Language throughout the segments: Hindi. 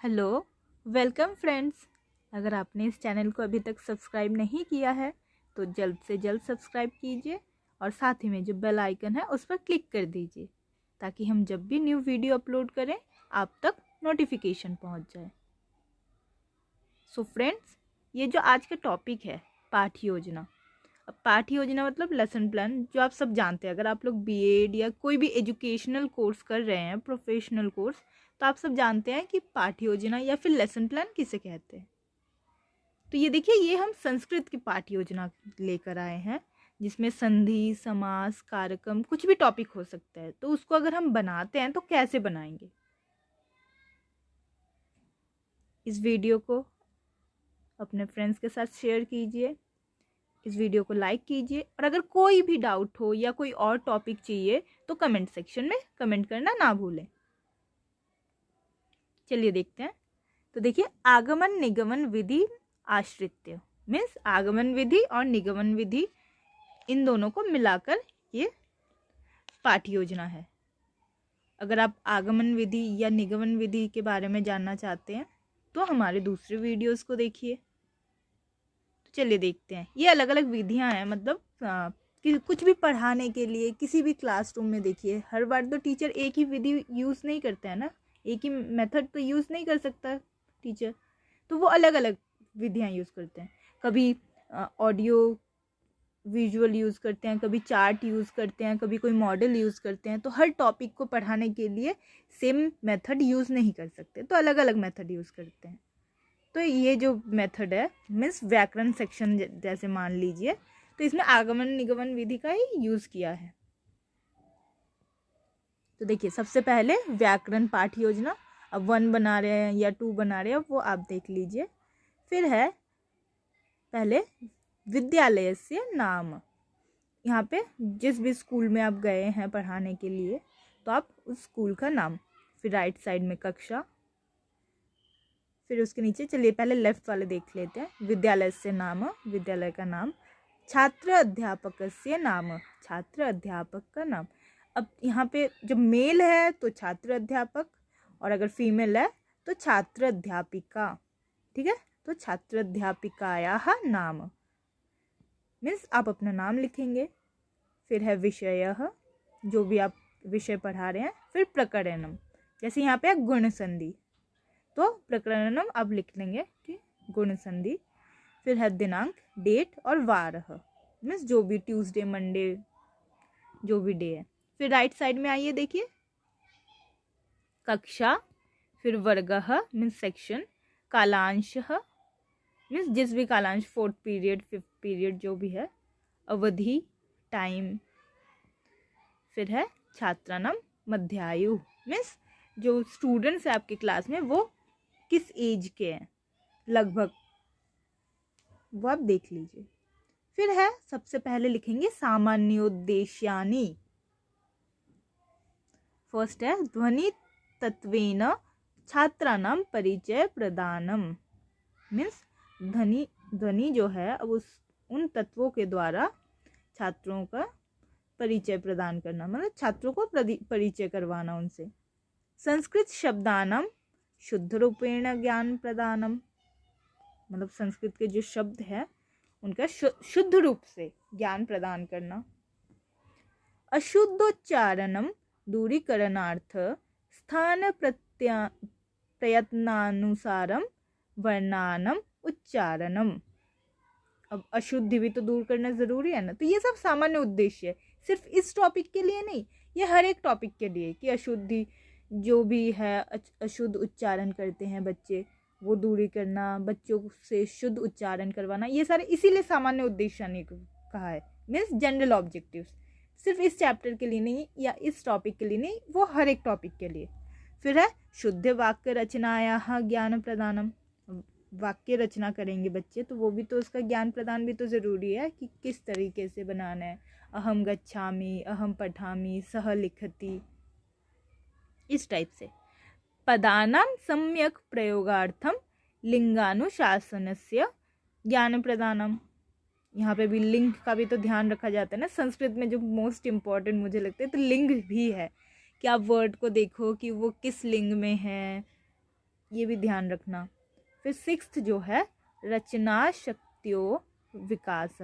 Hello, welcome friends. अगर आपने इस चैनल को अभी तक सब्सक्राइब नहीं किया है तो जल्द से जल्द सब्सक्राइब कीजिए और साथ ही में जो बेल आइकन है उस पर क्लिक कर दीजिए ताकि हम जब भी न्यू वीडियो अपलोड करें आप तक नोटिफिकेशन पहुंच जाए। सो फ्रेंड्स, ये जो आज का टॉपिक है पाठ्य योजना। अब पाठ्य योजना मतलब लेसन प्लान, जो आप सब जानते हैं। अगर आप लोग बीएड या कोई भी एजुकेशनल कोर्स कर रहे हैं, प्रोफेशनल कोर्स, तो आप सब जानते हैं कि पाठ्य योजना या फिर लेसन प्लान किसे कहते हैं। तो ये देखिए, ये हम संस्कृत की पाठ्य योजना लेकर आए हैं जिसमें संधि, समास, कारकम कुछ भी टॉपिक हो सकता है। तो उसको अगर हम बनाते हैं तो कैसे बनाएंगे, इस वीडियो को अपने फ्रेंड्स के साथ शेयर कीजिए, इस वीडियो को लाइक कीजिए और अगर कोई भी डाउट हो या कोई और टॉपिक चाहिए तो कमेंट सेक्शन में कमेंट करना ना भूलें। चलिए देखते हैं। तो देखिए, आगमन निगमन विधि आश्रित्य मीन्स आगमन विधि और निगमन विधि, इन दोनों को मिलाकर ये पाठ्य योजना है। अगर आप आगमन विधि या निगमन विधि के बारे में जानना चाहते हैं तो हमारे दूसरे वीडियोस को देखिए। तो चलिए देखते हैं। ये अलग अलग विधियां हैं, मतलब कुछ भी पढ़ाने के लिए किसी भी क्लासरूम में देखिए, हर बार तो टीचर एक ही विधि यूज़ नहीं करता है ना, एक ही मेथड तो यूज़ नहीं कर सकता टीचर। तो वो अलग अलग विधियां यूज़ करते हैं। कभी ऑडियो विजुअल यूज़ करते हैं, कभी चार्ट यूज़ करते हैं, कभी कोई मॉडल यूज़ करते हैं। तो हर टॉपिक को पढ़ाने के लिए सेम मेथड यूज़ नहीं कर सकते, तो अलग अलग मेथड यूज़ करते हैं। तो ये जो मेथड है मीन्स व्याकरण सेक्शन जैसे मान लीजिए, तो इसमें आगमन निगमन विधि का ही यूज़ किया है। तो देखिए, सबसे पहले व्याकरण पाठ्य योजना, अब 1 बना रहे हैं या 2 बना रहे हैं वो आप देख लीजिए। फिर है पहले विद्यालय से नाम। यहाँ पे जिस भी स्कूल में आप गए हैं पढ़ाने के लिए तो आप उस स्कूल का नाम। फिर राइट साइड में कक्षा, फिर उसके नीचे चलिए पहले लेफ्ट वाले देख लेते हैं। विद्यालय से नाम, विद्यालय का नाम। छात्र अध्यापक से नाम, छात्र अध्यापक का नाम। अब यहाँ पे जब मेल है तो छात्र अध्यापक और अगर फीमेल है तो छात्र अध्यापिका। ठीक है, तो छात्र अध्यापिकायाः नाम मीन्स आप अपना नाम लिखेंगे। फिर है विषय, जो भी आप विषय पढ़ा रहे हैं। फिर प्रकरणम, जैसे यहाँ पे है गुण संधि, तो प्रकरणम आप लिख लेंगे कि गुण संधि। फिर है दिनांक, डेट और वार मीन्स जो भी ट्यूसडे, मंडे, जो भी डे है। फिर राइट साइड में आइए देखिए, कक्षा, फिर वर्गः मीन्स सेक्शन, कालांश मीन्स जिस भी कालांश, 4th पीरियड, 5th पीरियड जो भी है, अवधि टाइम। फिर है छात्रानाम मध्यायु मीन्स जो स्टूडेंट्स है आपके क्लास में वो किस एज के हैं लगभग, वो आप देख लीजिए। फिर है सबसे पहले लिखेंगे सामान्योद्देश्यानि। फर्स्ट है ध्वनि तत्वेन छात्रानाम परिचय प्रदानम मीन्स ध्वनि जो है अब उन तत्वों के द्वारा छात्रों का परिचय प्रदान करना, मतलब छात्रों को परिचय करवाना उनसे। संस्कृत शब्दानाम शुद्ध रूपेण ज्ञान प्रदानम, मतलब संस्कृत के जो शब्द है उनका शुद्ध रूप से ज्ञान प्रदान करना। अशुद्धोच्चारणम दूरीकरणार्थ स्थान प्रयत्नानुसारम वर्णानम उच्चारणम। अब अशुद्धि भी तो दूर करना जरूरी है ना। तो ये सब सामान्य उद्देश्य है, सिर्फ इस टॉपिक के लिए नहीं, ये हर एक टॉपिक के लिए कि अशुद्धि जो भी है, अशुद्ध उच्चारण करते हैं बच्चे, वो दूरी करना, बच्चों से शुद्ध उच्चारण करवाना, ये सारे इसीलिए सामान्य उद्देश्य ने कहा है मीन्स जनरल ऑब्जेक्टिव्स। सिर्फ इस चैप्टर के लिए नहीं या इस टॉपिक के लिए नहीं, वो हर एक टॉपिक के लिए। फिर है शुद्ध वाक्य रचनायाः ज्ञान प्रदानम। वाक्य रचना करेंगे बच्चे तो वो भी तो उसका ज्ञान प्रदान भी तो ज़रूरी है कि किस तरीके से बनाना है। अहम गच्छामि, अहम पठामि, सह लिखति, इस टाइप से। पदानां सम्यक प्रयोगार्थम लिंगानुशासनस्य ज्ञान प्रदानम। यहाँ पे भी लिंग का भी तो ध्यान रखा जाता है ना। संस्कृत में जो मोस्ट इम्पॉर्टेंट मुझे लगता है तो लिंग भी है कि आप वर्ड को देखो कि वो किस लिंग में है, ये भी ध्यान रखना। फिर 6th जो है रचना शक्तियों विकास,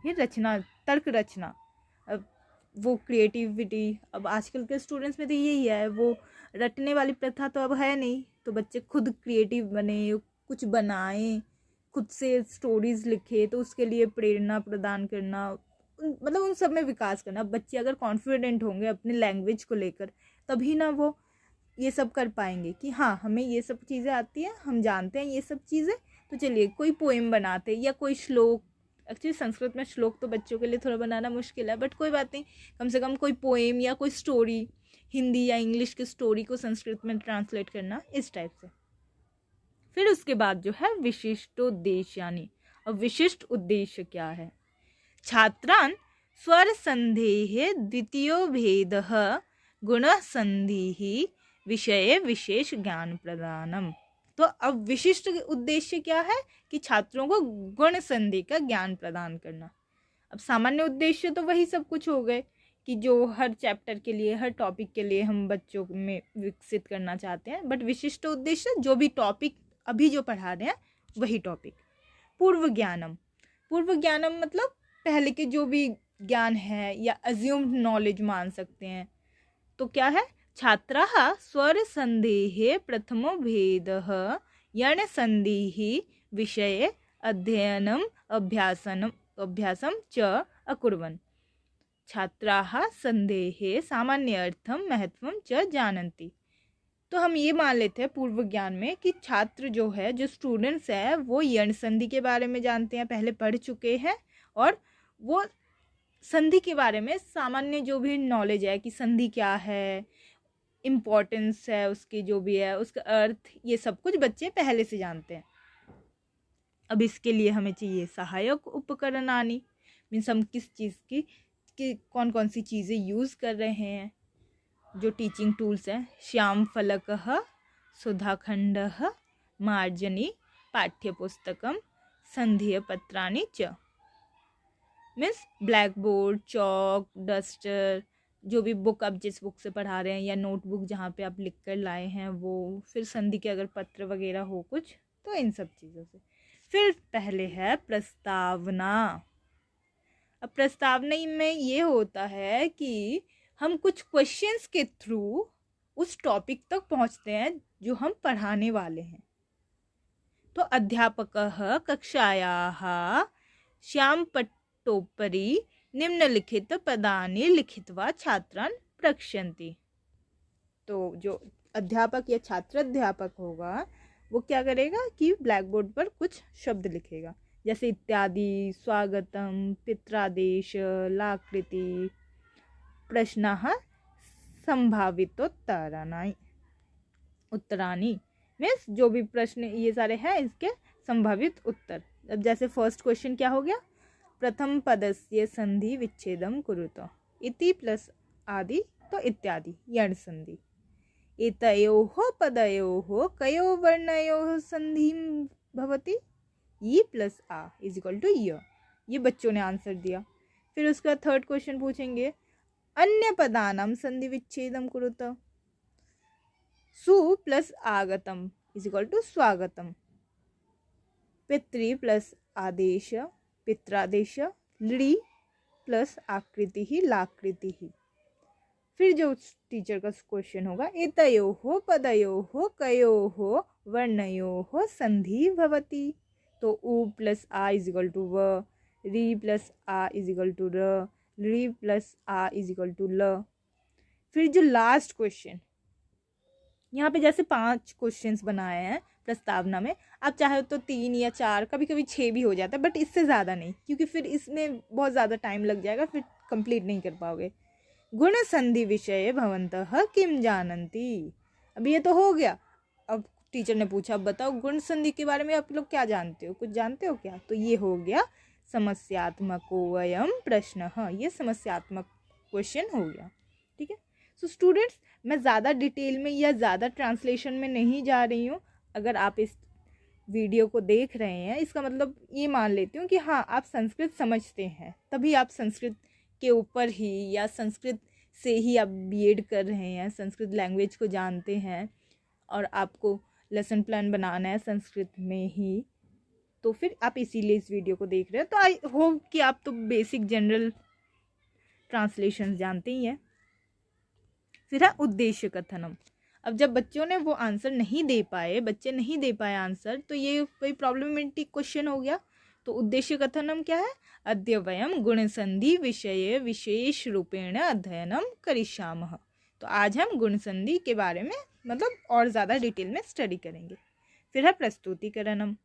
ये रचना, तर्क रचना। अब वो क्रिएटिविटी, अब आजकल के स्टूडेंट्स में तो यही है, वो रटने वाली प्रथा तो अब है नहीं, तो बच्चे खुद क्रिएटिव बने, कुछ बनाएं, खुद से स्टोरीज लिखे, तो उसके लिए प्रेरणा प्रदान करना, मतलब उन सब में विकास करना। बच्चे अगर कॉन्फिडेंट होंगे अपने लैंग्वेज को लेकर, तभी ना वो ये सब कर पाएंगे कि हाँ हमें ये सब चीज़ें आती हैं, हम जानते हैं ये सब चीज़ें, तो चलिए कोई पोएम बनाते या कोई श्लोक। एक्चुअली संस्कृत में श्लोक तो बच्चों के लिए थोड़ा बनाना मुश्किल है, बट कोई बात नहीं, कम से कम कोई पोएम या कोई स्टोरी, हिंदी या इंग्लिश की स्टोरी को संस्कृत में ट्रांसलेट करना, इस टाइप से। फिर उसके बाद जो है विशिष्टोद्देश्यानि। अब विशिष्ट उद्देश्य क्या है? छात्रान स्वर संधेः द्वितीयो भेदः गुण संधि विषय विशेष ज्ञान प्रदानम। तो अब विशिष्ट उद्देश्य क्या है कि छात्रों को गुण संधि का ज्ञान प्रदान करना। अब सामान्य उद्देश्य तो वही सब कुछ हो गए कि जो हर चैप्टर के लिए, हर टॉपिक के लिए हम बच्चों में विकसित करना चाहते हैं, बट विशिष्ट उद्देश्य जो भी टॉपिक अभी जो पढ़ा रहे हैं वही टॉपिक। पूर्व ज्ञानम, पूर्व ज्ञानम मतलब पहले के जो भी ज्ञान है या अज्यूम्ड नॉलेज मान सकते हैं। तो क्या है? छात्राः स्वर संधेः प्रथमो भेदः यण संधिः विषये अध्ययनम अभ्यासम च अकुर्वन्। छात्राः संधेः सामान्य अर्थम महत्वम च जानन्ति। तो हम ये मान लेते हैं पूर्व ज्ञान में कि छात्र जो है, जो स्टूडेंट्स है, वो यण संधि के बारे में जानते हैं, पहले पढ़ चुके हैं, और वो संधि के बारे में सामान्य जो भी नॉलेज है कि संधि क्या है, इम्पोर्टेंस है उसकी, जो भी है उसका अर्थ, ये सब कुछ बच्चे पहले से जानते हैं। अब इसके लिए हमें चाहिए सहायक उपकरण आनी, मीन्स हम किस चीज़ की कौन कौन सी चीज़ें यूज़ कर रहे हैं, जो टीचिंग टूल्स हैं। श्याम फलकः, सुधाखंडः, मार्जनी, पाठ्यपुस्तकम, संधिय पत्राणि च। मीन्स ब्लैक बोर्ड, चौक, डस्टर, जो भी बुक आप जिस बुक से पढ़ा रहे हैं, या नोटबुक जहाँ पे आप लिख कर लाए हैं वो, फिर संधि के अगर पत्र वगैरह हो कुछ, तो इन सब चीज़ों से। फिर पहले है प्रस्तावना। अब प्रस्तावना में ये होता है कि हम कुछ क्वेश्चंस के थ्रू उस टॉपिक तक पहुँचते हैं जो हम पढ़ाने वाले हैं। तो अध्यापकः कक्षायाः श्यामपट्टोपरि निम्नलिखित पदानि लिखित्वा छात्रान् प्रक्षन्ति। तो जो अध्यापक या छात्राध्यापक होगा वो क्या करेगा कि ब्लैक बोर्ड पर कुछ शब्द लिखेगा, जैसे इत्यादि, स्वागतम, पित्रादेश, लाकृति, प्रश्नः उत्तराणि मीन्स जो भी प्रश्न ये सारे हैं इसके संभावित उत्तर। अब जैसे फर्स्ट क्वेश्चन क्या हो गया? प्रथम पदस्य संधि विच्छेदम कुरुत, इति प्लस आदि, तो इत्यादि यण संधि। एतयोः पदयोः कयो वर्णयोः संधि भवति? ई प्लस आ इज इक्वल टू य। ये बच्चों ने आंसर दिया। फिर उसका थर्ड क्वेश्चन पूछेंगे, अन्य पदानां संधि विच्छेदम कुरुत। सु प्लस आगतम इज इक्वल टू स्वागतम। पितृ प्लस आदेश पित्रादेश, लृ प्लस आकृति ही लाकृति ही। फिर जो टीचर का क्वेश्चन होगा, एतयोः पदयोः कयोः वर्णयोः संधि भवति? तो उ प्लस आ इज इक्वल टू व, री प्लस आ इज इक्वल टू र, री प्लस आ इज इक्वल टू ल। फिर जो लास्ट क्वेश्चन, यहाँ पे जैसे 5 क्वेश्चंस बनाए हैं प्रस्तावना में, आप चाहे तो 3 या 4, कभी कभी 6 भी हो जाता है, बट इससे ज़्यादा नहीं, क्योंकि फिर इसमें बहुत ज़्यादा टाइम लग जाएगा, फिर कंप्लीट नहीं कर पाओगे। गुण संधि विषय भवन्तः किम जानन्ति? अब ये तो हो गया। अब टीचर ने पूछा, अब बताओ गुण संधि के बारे में आप लोग क्या जानते हो, कुछ जानते हो क्या? तो ये हो गया समस्यात्मकोऽयं प्रश्नः, ये समस्यात्मक क्वेश्चन हो गया। ठीक है। सो स्टूडेंट्स, मैं ज़्यादा डिटेल में या ज़्यादा ट्रांसलेशन में नहीं जा रही हूँ। अगर आप इस वीडियो को देख रहे हैं, इसका मतलब ये मान लेती हूँ कि हाँ आप संस्कृत समझते हैं, तभी आप संस्कृत के ऊपर ही या संस्कृत से ही आप बीएड कर रहे हैं, संस्कृत लैंग्वेज को जानते हैं, और आपको लेसन प्लान बनाना है संस्कृत में ही, तो फिर आप इसीलिए इस वीडियो को देख रहे हो। तो आई होप कि आप तो बेसिक जनरल ट्रांसलेशन जानते ही हैं। फिर है उद्देश्य कथनम। अब जब बच्चों ने वो आंसर नहीं दे पाए, बच्चे नहीं दे पाए आंसर, तो ये कोई प्रॉब्लमेटिक क्वेश्चन हो गया। तो उद्देश्य कथनम क्या है? अद्य वयम गुणसंधि विषय विशेष रूपेण अध्ययनम करिष्यामः। तो आज हम गुणसंधि के बारे में मतलब और ज़्यादा डिटेल में स्टडी करेंगे। फिर है प्रस्तुतिकरणम।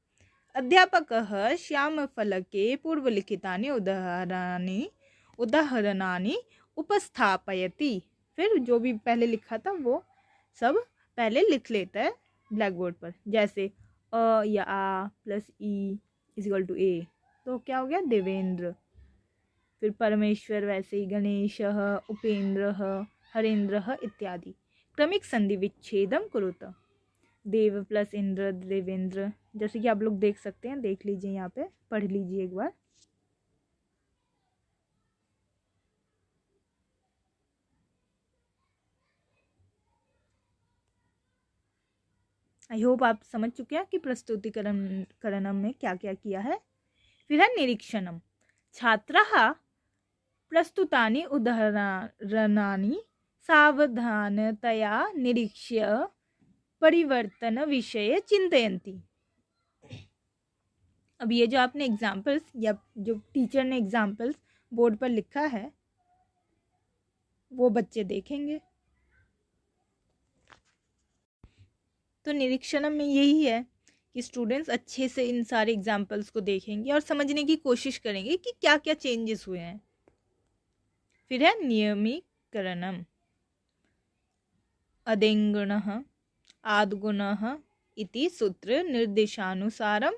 अध्यापकः श्यामफलके पूर्वलिखितानि उदाहरणानि उपस्थापयति। फिर जो भी पहले लिखा था वो सब पहले लिख लेता है ब्लैक बोर्ड पर, जैसे अ या आ प्लस ई इक्वल टू ए, तो क्या हो गया? देवेंद्र। फिर परमेश्वर, वैसे ही गणेशः, उपेंद्रः, हरेंद्रः इत्यादि। क्रमिक संधि विच्छेदम कुरुत। देव प्लस इंद्र, देवेंद्र, जैसे कि आप लोग देख सकते हैं, देख लीजिए यहाँ पे, पढ़ लीजिए एक बार। आई होप आप समझ चुके हैं कि प्रस्तुतिकरणम में क्या क्या किया है। फिर है निरीक्षणम। छात्राः प्रस्तुतानि उदाहरणानि सावधानतया निरीक्ष्य परिवर्तन विषये चिन्तयन्ति। अब ये जो आपने एग्जाम्पल्स या जो टीचर ने एग्जाम्पल्स बोर्ड पर लिखा है वो बच्चे देखेंगे। तो निरीक्षण में यही है कि स्टूडेंट्स अच्छे से इन सारे एग्जाम्पल्स को देखेंगे और समझने की कोशिश करेंगे कि क्या क्या चेंजेस हुए हैं। फिर है नियमीकरणम। अदेंगुणः आद्गुणः इति सूत्र निर्देशानुसारम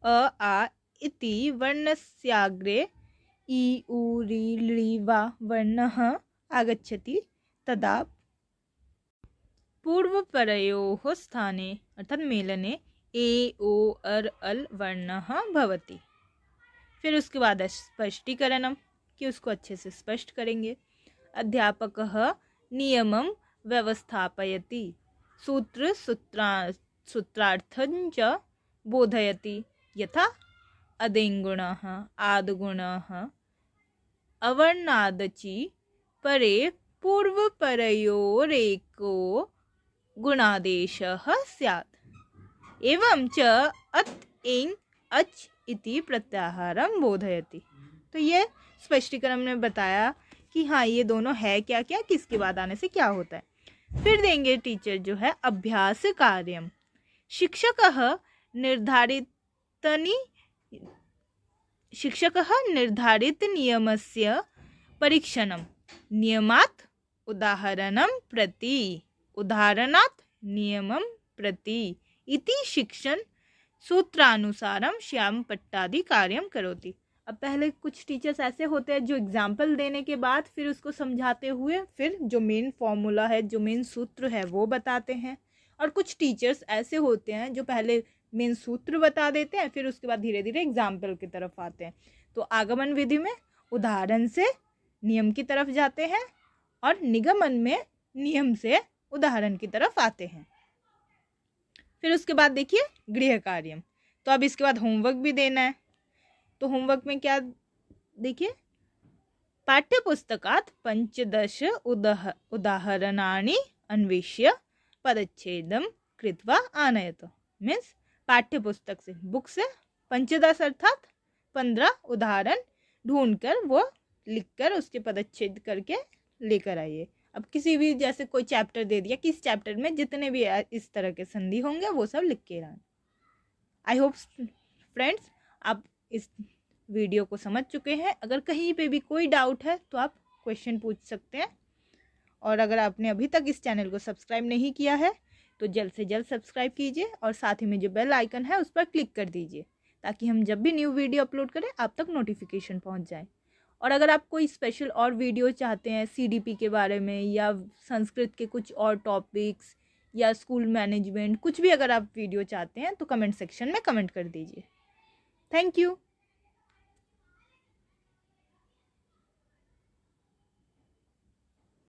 अ आ इति वर्णस्याग्रे इ उ रि लि वा वर्णः आगच्छति तदा पूर्वपरयोः स्थाने अर्थात मेलने ए ओ अर अल वर्णः भवति। फिर उसके बाद स्पष्टीकरणम, कि उसको अच्छे से स्पष्ट करेंगे। अध्यापकः नियमं व्यवस्थापयति, सूत्रार्थं च बोधयति, यथा अदेंगुणः आद्गुणः अवर्णादचि परे पूर्वपरयोरेको गुणादेशः स्यात् एवं च अत् एङ् अच् इति प्रत्याहारं बोधयति। तो ये स्पष्टीकरण में बताया कि हाँ ये दोनों है क्या क्या, किसके बाद आने से क्या होता है। फिर देंगे टीचर जो है अभ्यास कार्यम। शिक्षकः निर्धारित नियमस्य परीक्षणं नियमात् उदाहरणात् नियमं प्रति इति शिक्षण सूत्रानुसारम श्याम पट्टादि कार्यम करोति। अब पहले कुछ टीचर्स ऐसे होते हैं जो एग्जाम्पल देने के बाद फिर उसको समझाते हुए फिर जो मेन फॉर्मूला है, जो मेन सूत्र है वो बताते हैं। और कुछ टीचर्स ऐसे होते हैं जो पहले मेन सूत्र बता देते हैं फिर उसके बाद धीरे धीरे एग्जाम्पल की तरफ आते हैं। तो आगमन विधि में उदाहरण से नियम की तरफ जाते हैं और निगमन में नियम से उदाहरण की तरफ आते हैं। फिर उसके बाद देखिए गृह कार्यम। तो अब इसके बाद होमवर्क भी देना है। तो होमवर्क में क्या देखिए, पाठ्यपुस्तकात् 15 उदाहरणानि अन्विष्य पदच्छेदं कृत्वा आनयतु। मीन्स पाठ्यपुस्तक से, बुक से 15 अर्थात 15 उदाहरण ढूंढकर वो लिखकर उसके पदच्छेद करके लेकर आइए। अब किसी भी जैसे कोई चैप्टर दे दिया, किस चैप्टर में जितने भी इस तरह के संधि होंगे वो सब लिख के आए। आई होप फ्रेंड्स आप इस वीडियो को समझ चुके हैं। अगर कहीं पे भी कोई डाउट है तो आप क्वेश्चन पूछ सकते हैं। और अगर आपने अभी तक इस चैनल को सब्सक्राइब नहीं किया है तो जल्द से जल्द सब्सक्राइब कीजिए और साथ ही में जो बेल आइकन है उस पर क्लिक कर दीजिए ताकि हम जब भी न्यू वीडियो अपलोड करें आप तक नोटिफिकेशन पहुंच जाए। और अगर आप कोई स्पेशल और वीडियो चाहते हैं CDP के बारे में या संस्कृत के कुछ और टॉपिक्स या स्कूल मैनेजमेंट, कुछ भी अगर आप वीडियो चाहते हैं तो कमेंट सेक्शन में कमेंट कर दीजिए। Thank you.